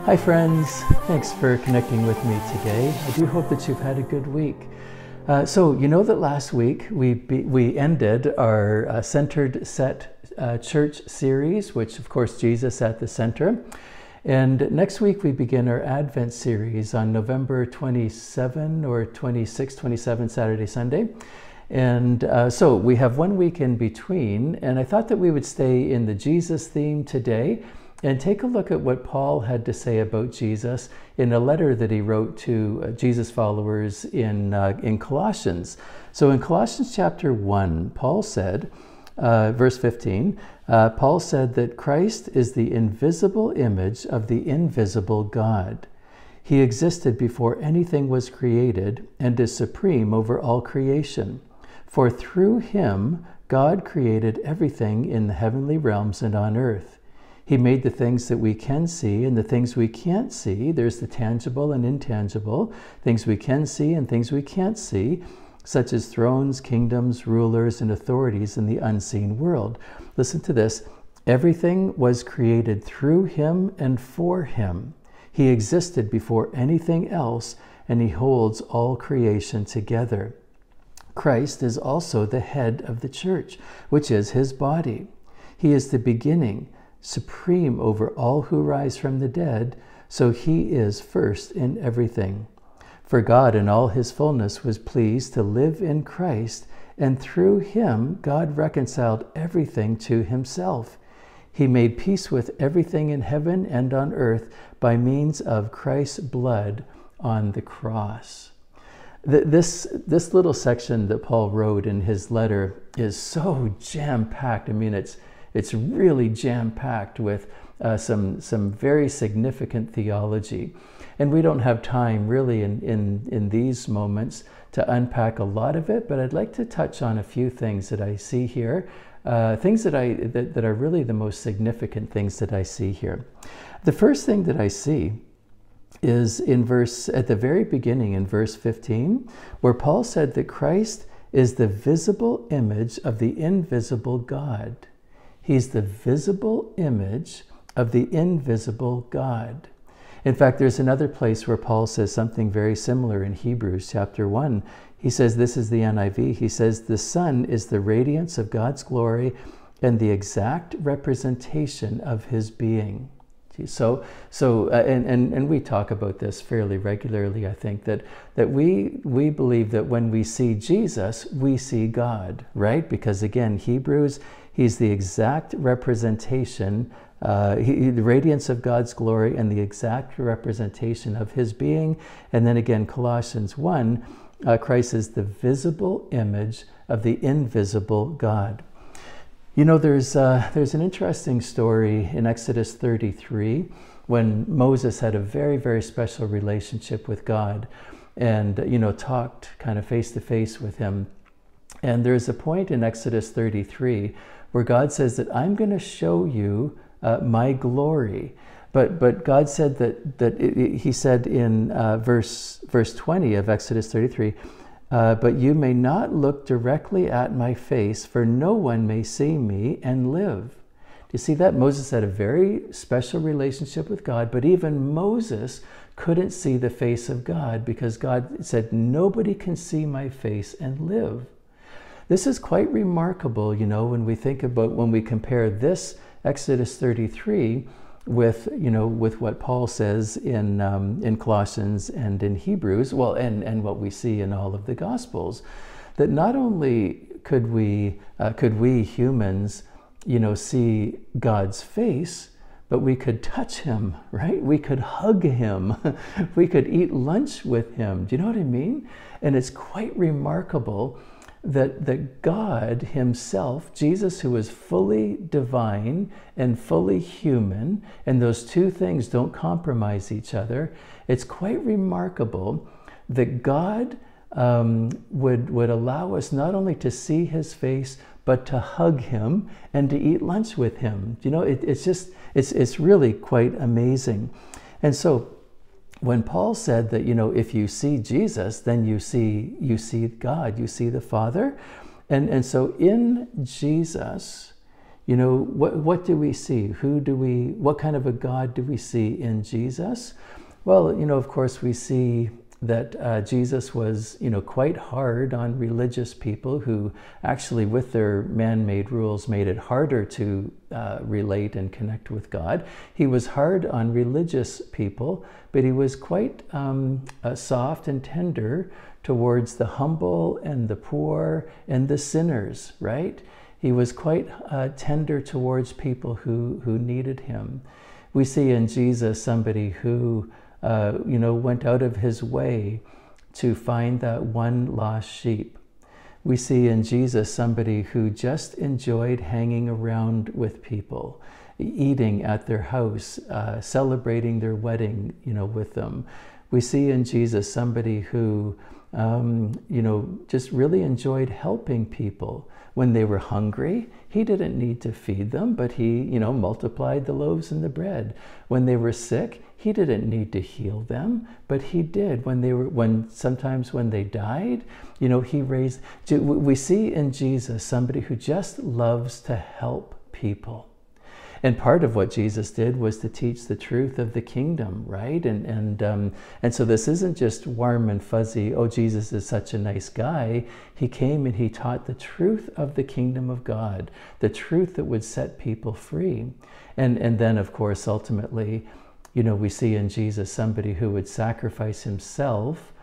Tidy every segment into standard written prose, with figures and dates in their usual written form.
Hi friends, thanks for connecting with me today. I do hope that you've had a good week. So you know that last week we ended our Centered Set Church series, which of course Jesus at the center. And next week we begin our Advent series on November 27 or 26, 27, Saturday, Sunday. And so we have 1 week in between, and I thought that we would stay in the Jesus theme today and take a look at what Paul had to say about Jesus in a letter that he wrote to Jesus followers in Colossians. So in Colossians chapter 1, Paul said, verse 15, Paul said that Christ is the invisible image of the invisible God. He existed before anything was created and is supreme over all creation. For through him, God created everything in the heavenly realms and on earth. He made the things that we can see and the things we can't see. There's the tangible and intangible, things we can see and things we can't see, such as thrones, kingdoms, rulers, and authorities in the unseen world. Listen to this. Everything was created through him and for him. He existed before anything else, and he holds all creation together. Christ is also the head of the church, which is his body. He is the beginning, supreme over all who rise from the dead, so he is first in everything. For God in all his fullness was pleased to live in Christ, and through him God reconciled everything to himself. He made peace with everything in heaven and on earth by means of Christ's blood on the cross. This little section that Paul wrote in his letter is so jam-packed. I mean, it's really jam-packed with some very significant theology. And we don't have time really in these moments to unpack a lot of it, but I'd like to touch on a few things that I see here, things that are really the most significant things that I see here. The first thing that I see is at the very beginning in verse 15, where Paul said that Christ is the visible image of the invisible God. He's the visible image of the invisible God. In fact, there's another place where Paul says something very similar in Hebrews chapter 1. He says, this is the NIV, he says, the Son is the radiance of God's glory and the exact representation of his being. So we talk about this fairly regularly, I think, that we believe that when we see Jesus, we see God, right? Because again, Hebrews, he's the exact representation, the radiance of God's glory and the exact representation of his being. And then again, Colossians 1, Christ is the visible image of the invisible God. You know, there's an interesting story in Exodus 33 when Moses had a very, very special relationship with God and, talked kind of face to face with him. And there's a point in Exodus 33 where God says that I'm going to show you my glory. But God said he said in verse 20 of Exodus 33, but you may not look directly at my face, for no one may see me and live. Do you see that? Moses had a very special relationship with God, but even Moses couldn't see the face of God because God said, nobody can see my face and live. This is quite remarkable, when we think about, when we compare this Exodus 33 with what Paul says in Colossians and in Hebrews, well, and what we see in all of the Gospels, that not only could we humans, see God's face, but we could touch him, right? We could hug him. We could eat lunch with him. Do you know what I mean? And it's quite remarkable that God himself, Jesus, who is fully divine and fully human, and those two things don't compromise each other, it's quite remarkable that God would allow us not only to see his face, but to hug him and to eat lunch with him. It's really quite amazing. And so when Paul said that, if you see Jesus, then you see God, you see the Father. And so in Jesus, what do we see? What kind of a God do we see in Jesus? Well, of course we see that Jesus was, quite hard on religious people who actually, with their man-made rules, made it harder to relate and connect with God. He was hard on religious people, but he was quite soft and tender towards the humble and the poor and the sinners, right? He was quite tender towards people who needed him. We see in Jesus somebody who went out of his way to find that one lost sheep. We see in Jesus somebody who just enjoyed hanging around with people, eating at their house, celebrating their wedding, with them. We see in Jesus somebody who, just really enjoyed helping people. When they were hungry, he didn't need to feed them, but he, multiplied the loaves and the bread. When they were sick, he didn't need to heal them, but he did. Sometimes when they died, he raised. We see in Jesus somebody who just loves to help people. And part of what Jesus did was to teach the truth of the kingdom, right? And so this isn't just warm and fuzzy, oh, Jesus is such a nice guy. He came and he taught the truth of the kingdom of God, the truth that would set people free. And then, of course, ultimately, we see in Jesus somebody who would sacrifice himself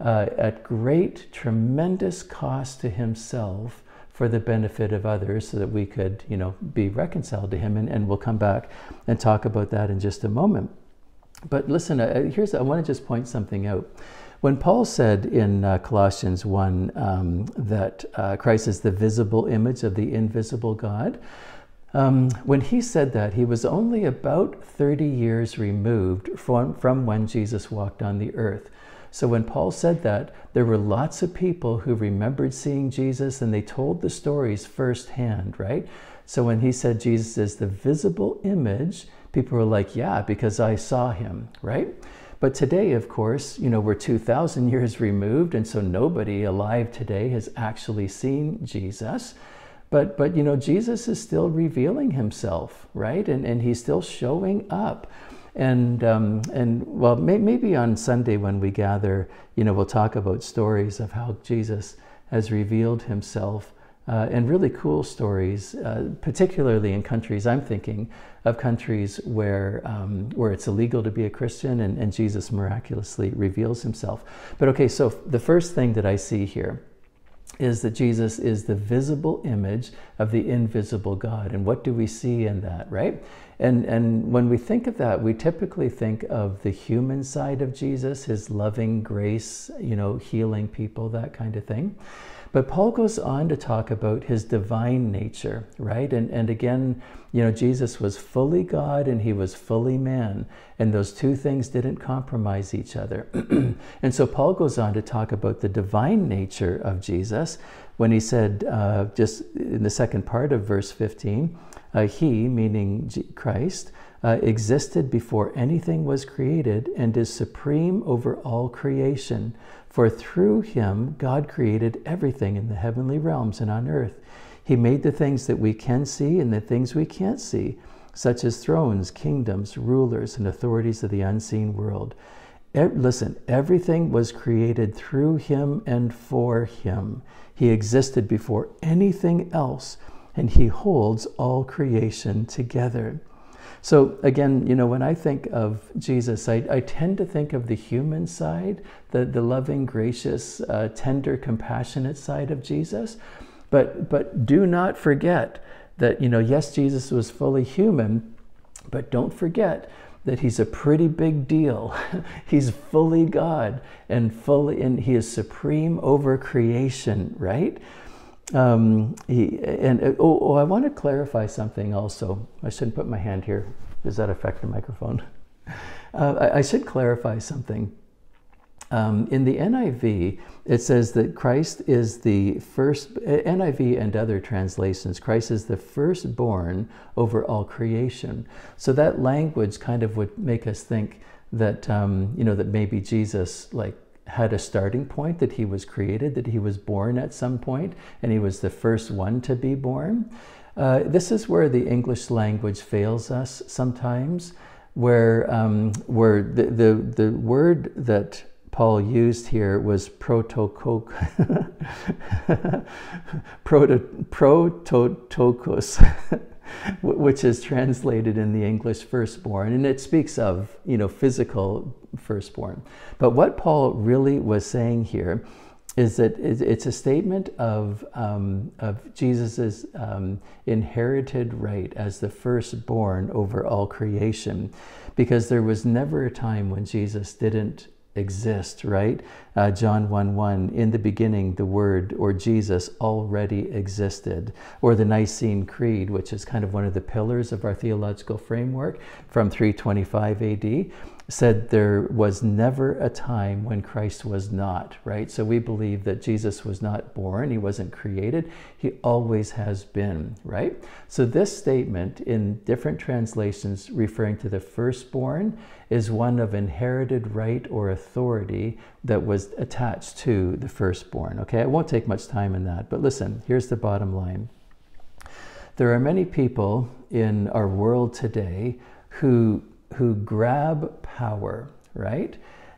at great, tremendous cost to himself for the benefit of others so that we could, be reconciled to him. And we'll come back and talk about that in just a moment. But listen, I want to just point something out. When Paul said in Colossians 1 that Christ is the visible image of the invisible God, when he said that, he was only about 30 years removed from when Jesus walked on the earth. So when Paul said that, there were lots of people who remembered seeing Jesus and they told the stories firsthand, right? So when he said Jesus is the visible image, people were like, yeah, because I saw him, right? But today, of course, we're 2,000 years removed, and so nobody alive today has actually seen Jesus. But Jesus is still revealing himself, right? And he's still showing up. And well, maybe on Sunday when we gather, we'll talk about stories of how Jesus has revealed himself, and really cool stories, particularly in countries. I'm thinking of countries where it's illegal to be a Christian, and Jesus miraculously reveals himself. But okay, so the first thing that I see here is that Jesus is the visible image of the invisible God. And what do we see in that, right? And when we think of that, we typically think of the human side of Jesus, his loving grace, healing people, that kind of thing. But Paul goes on to talk about his divine nature, right? And again, Jesus was fully God and he was fully man. And those two things didn't compromise each other. And so Paul goes on to talk about the divine nature of Jesus when he said, just in the second part of verse 15, he, meaning Christ, existed before anything was created and is supreme over all creation. For through him, God created everything in the heavenly realms and on earth. He made the things that we can see and the things we can't see, such as thrones, kingdoms, rulers, and authorities of the unseen world. Listen, everything was created through him and for him. He existed before anything else, and he holds all creation together. So again, when I think of Jesus, I tend to think of the human side, the loving, gracious, tender, compassionate side of Jesus. But do not forget that, yes, Jesus was fully human, but don't forget that he's a pretty big deal. He's fully God and he is supreme over creation, right? I want to clarify something also. I shouldn't put my hand here. Does that affect the microphone? I should clarify something. In the NIV, it says that Christ is the first, NIV and other translations, Christ is the firstborn over all creation. So that language kind of would make us think that, that maybe Jesus had a starting point, that he was created, that he was born at some point, and he was the first one to be born. This is where the English language fails us sometimes, where the word that Paul used here was prototokos, which is translated in the English firstborn, and it speaks of, physical firstborn. But what Paul really was saying here is that it's a statement of Jesus's inherited right as the firstborn over all creation, because there was never a time when Jesus didn't exist, right? John 1:1, in the beginning the Word, or Jesus, already existed. Or the Nicene Creed, which is kind of one of the pillars of our theological framework from 325 AD, said there was never a time when Christ was not, right? So we believe that Jesus was not born, he wasn't created, he always has been, right? So this statement in different translations referring to the firstborn is one of inherited right or authority that was attached to the firstborn, okay? I won't take much time in that, but listen, here's the bottom line. There are many people in our world today who grab power, right?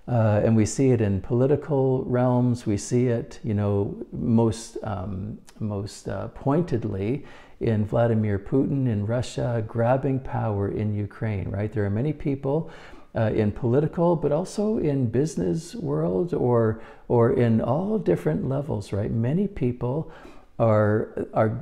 And we see it in political realms. We see it, most pointedly in Vladimir Putin in Russia, grabbing power in Ukraine, right? There are many people in political, but also in business world or in all different levels, right? Many people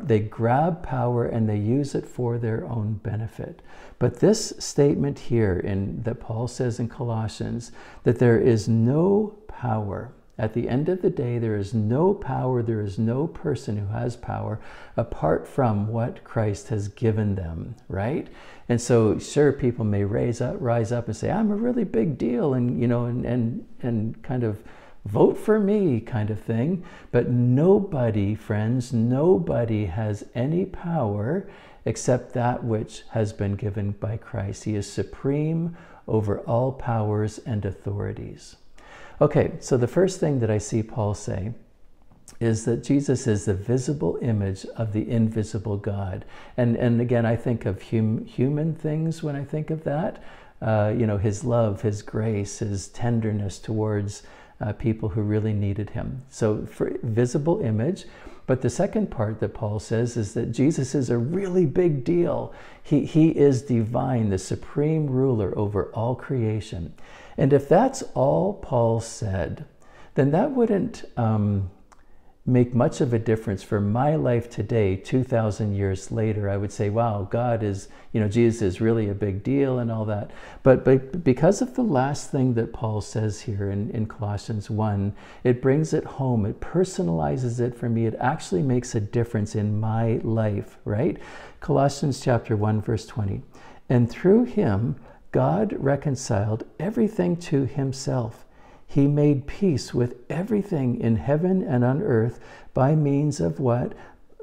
they grab power and they use it for their own benefit. But this statement here that Paul says in Colossians, that there is no power. At the end of the day, there is no power, there is no person who has power apart from what Christ has given them, right? And so, sure, people may rise up and say, I'm a really big deal, and and kind of vote for me kind of thing. But nobody, friends, nobody has any power except that which has been given by Christ. He is supreme over all powers and authorities. Okay, so the first thing that I see Paul say is that Jesus is the visible image of the invisible God. And again, I think of human things when I think of that. His love, his grace, his tenderness towards people who really needed him. So for visible image. But the second part that Paul says is that Jesus is a really big deal. He is divine, the supreme ruler over all creation. And if that's all Paul said, then that wouldn't make much of a difference for my life today, 2,000 years later. I would say, wow, God is, Jesus is really a big deal and all that. But because of the last thing that Paul says here in Colossians 1, it brings it home. It personalizes it for me. It actually makes a difference in my life, right? Colossians chapter 1, verse 20. And through him, God reconciled everything to himself. He made peace with everything in heaven and on earth by means of what?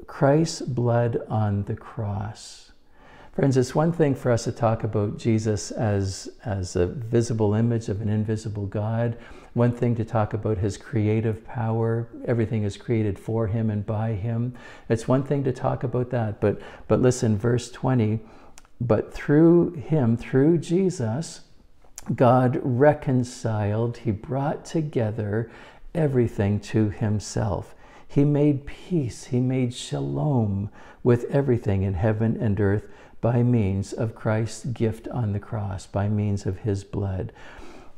Christ's blood on the cross. Friends, it's one thing for us to talk about Jesus as a visible image of an invisible God. One thing to talk about his creative power. Everything is created for him and by him. It's one thing to talk about that. But listen, verse 20, but through him, through Jesus, God reconciled, he brought together everything to himself. He made peace, he made shalom with everything in heaven and earth by means of Christ's gift on the cross, by means of his blood.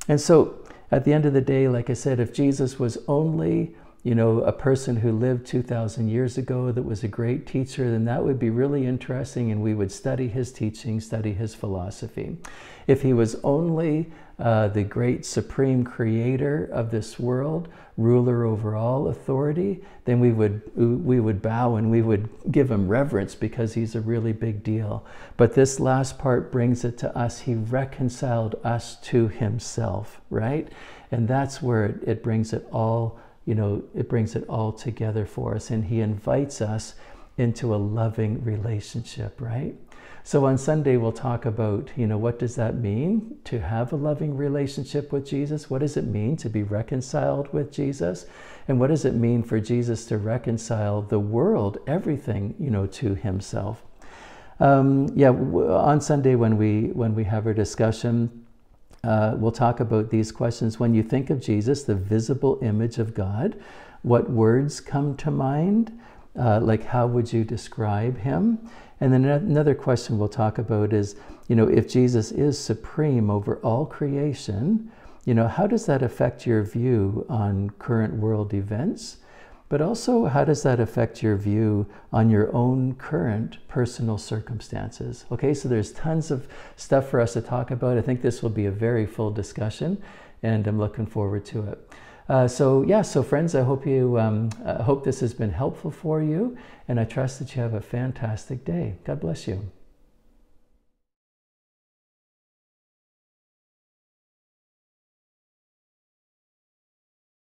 And so at the end of the day, like I said, if Jesus was only a person who lived 2,000 years ago that was a great teacher, then that would be really interesting and we would study his teaching, study his philosophy. If he was only the great supreme creator of this world, ruler over all authority, then we would bow and we would give him reverence because he's a really big deal. But this last part brings it to us. He reconciled us to himself, right? And that's where it brings it all it brings it all together for us, and he invites us into a loving relationship, right? So on Sunday, we'll talk about, what does that mean to have a loving relationship with Jesus? What does it mean to be reconciled with Jesus? And what does it mean for Jesus to reconcile the world, everything, to himself? On Sunday when we have our discussion, we'll talk about these questions. When you think of Jesus, the visible image of God, what words come to mind? Like, how would you describe him? And then another question we'll talk about is, if Jesus is supreme over all creation, how does that affect your view on current world events? But also, how does that affect your view on your own current personal circumstances? Okay, so there's tons of stuff for us to talk about. I think this will be a very full discussion, and I'm looking forward to it. So friends, I hope hope this has been helpful for you, and I trust that you have a fantastic day. God bless you.